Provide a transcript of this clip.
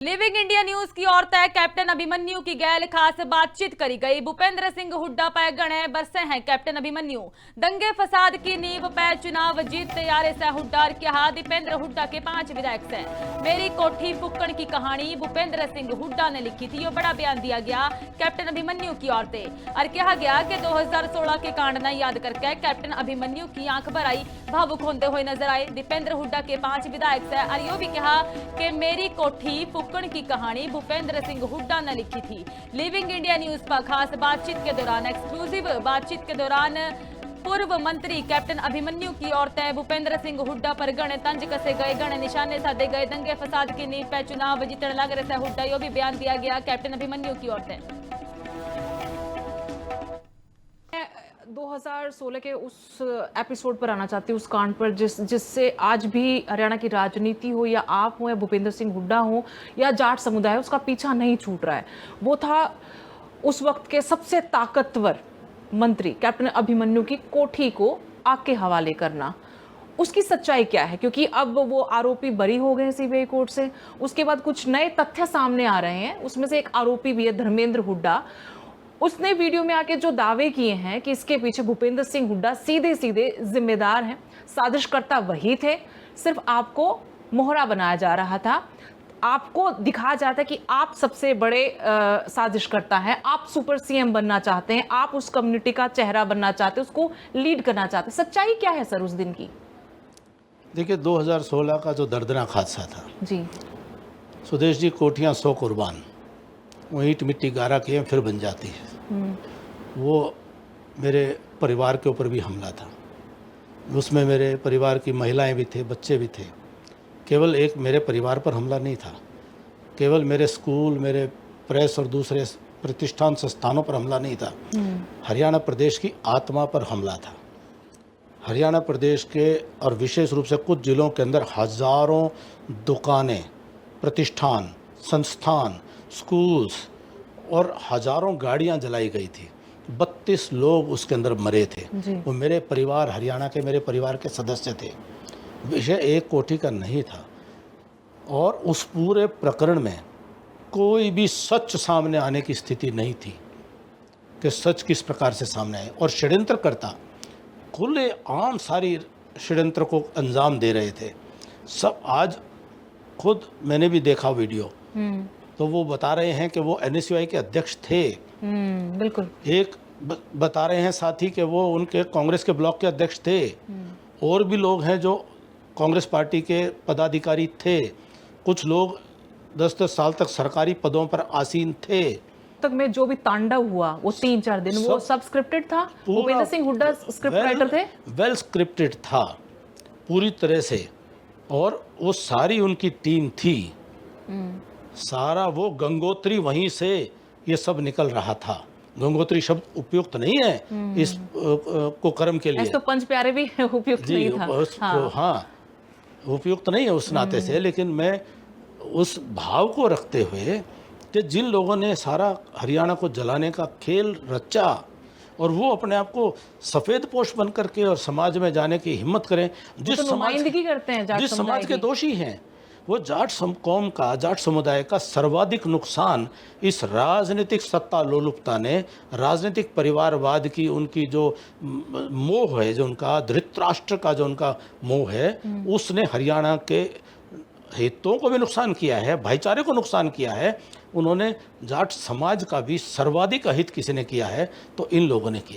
Living India news की ओर तय captain Abhimanyu की गैल खास बातचीत करी गई। भूपेंद्र सिंह हुड्डा पै गणे बरसे हैं कैप्टन अभिमन्यु। दंगे फसाद की नींव पै चुनाव जीत तैयारे से हुड्डा कहा दीपेंद्र हुड्डा के 5 विधायक से मेरी कोठी फुक्कण की कहानी भूपेंद्र सिंह हुड्डा ने लिखी थी। ये बड़ा बयान दिया गया कैप्टन अभिमन्यु की ओर से और कहा गया कि 2016 के कांड न याद करके कैप्टन अभिमन्यु की आंख भर आई, भावुक होते हुए नजर आए। दीपेंद्र हुड्डा के 5 विधायक से और यो भी कहा कि मेरी कोठी फुक्कण की कहानी भूपेंद्र सिंह हुड्डा ने लिखी थी। लिविंग इंडिया न्यूज पर खास बातचीत के दौरान एक्सक्लूसिव बातचीत के दौरान पूर्व मंत्री कैप्टन अभिमन्यु की औरतें भूपेंद्र सिंह हुड्डा पर गणे तंज कसे गए, गणे निशाने साधे गए। दंगे फसाद की नींव पे चुनाव जीतने लग रहे थे हुड्डा, यो भी बयान दिया गया कैप्टन अभिमन्यु की औरतें। 2016 के उस एपिसोड पर आना चाहती हूँ, उस कांड पर जिससे आज भी हरियाणा की राजनीति हो या आप हो या भूपेंद्र सिंह हुड्डा हो या जाट समुदाय, उसका पीछा नहीं छूट रहा है। वो था उस वक्त के सबसे ताकतवर मंत्री कैप्टन अभिमन्यु की कोठी को आग के हवाले करना। उसकी सच्चाई क्या है? क्योंकि अब वो आरोपी बरी हो गए सीबीआई कोर्ट से। उसके बाद कुछ नए तथ्य सामने आ रहे हैं। उसमें से एक आरोपी भी है धर्मेंद्र हुड्डा। उसने वीडियो में आके जो दावे किए हैं कि इसके पीछे भूपेंद्र सिंह हुड्डा सीधे सीधे जिम्मेदार हैं, साजिशकर्ता वही थे, सिर्फ आपको मोहरा बनाया जा रहा था। आपको दिखाया जाता है कि आप सबसे बड़े साजिशकर्ता हैं, आप सुपर सीएम बनना चाहते हैं, आप उस कम्युनिटी का चेहरा बनना चाहते हैं, उसको लीड करना चाहते हैं। सच्चाई क्या है सर उस दिन की? देखिए, 2016 का जो दर्दनाक हादसा था जी, सुदेश जी, कोठियाँ 100 कुर्बान, वो ईंट मिट्टी गारा किए फिर बन जाती है। वो मेरे परिवार के ऊपर भी हमला था। उसमें मेरे परिवार की महिलाएं भी थे, बच्चे भी थे। केवल एक मेरे परिवार पर हमला नहीं था, केवल मेरे स्कूल, मेरे प्रेस और दूसरे प्रतिष्ठान संस्थानों पर हमला नहीं था। हरियाणा प्रदेश की आत्मा पर हमला था। हरियाणा प्रदेश के और विशेष रूप से कुछ जिलों के अंदर हजारों दुकानें, प्रतिष्ठान, संस्थान, स्कूल्स और हजारों गाड़ियां जलाई गई थी। 32 लोग उसके अंदर मरे थे। वो मेरे परिवार, हरियाणा के मेरे परिवार के सदस्य थे। विषय एक कोठी का नहीं था। और उस पूरे प्रकरण में कोई भी सच सामने आने की स्थिति नहीं थी कि सच किस प्रकार से सामने आए। और षड्यंत्रकर्ता खुले आम सारी षड्यंत्र को अंजाम दे रहे थे। सब आज खुद मैंने भी देखा वीडियो, तो वो बता रहे हैं कि वो एनएसयूआई के अध्यक्ष थे। बिल्कुल। एक बता रहे हैं साथी कि वो उनके कांग्रेस के ब्लॉक के अध्यक्ष थे। और भी लोग हैं जो कांग्रेस पार्टी के पदाधिकारी थे। कुछ लोग 10-10 साल तक सरकारी पदों पर आसीन थे। तक में जो भी तांडव हुआ वो 3-4 दिन, वो सब स्क्रिप्टेड था। भूपेंद्र सिंह हुड्डा स्क्रिप्ट राइटर थे। वेल स्क्रिप्टेड था पूरी तरह से। और वो सारी उनकी टीम थी। सारा वो गंगोत्री, वहीं से ये सब निकल रहा था। गंगोत्री शब्द उपयुक्त नहीं है इस कुकर्म के लिए। ऐसे तो पंच प्यारे भी उपयुक्त नहीं था। हाँ, उपयुक्त नहीं है उस नाते से। लेकिन मैं उस भाव को रखते हुए कि जिन लोगों ने सारा हरियाणा को जलाने का खेल रचा और वो अपने आप को सफेद पोश बन करके और समाज में जाने की हिम्मत करें, जिस समाज के दोषी हैं, वो जाट कौम का, जाट समुदाय का सर्वाधिक नुकसान इस राजनीतिक सत्ता लोलुपता ने, राजनीतिक परिवारवाद की उनकी जो मोह है, जो उनका धृतराष्ट्र का जो उनका मोह है, उसने हरियाणा के हितों को भी नुकसान किया है, भाईचारे को नुकसान किया है। उन्होंने जाट समाज का भी सर्वाधिक अहित किसी ने किया है तो इन लोगों ने किया।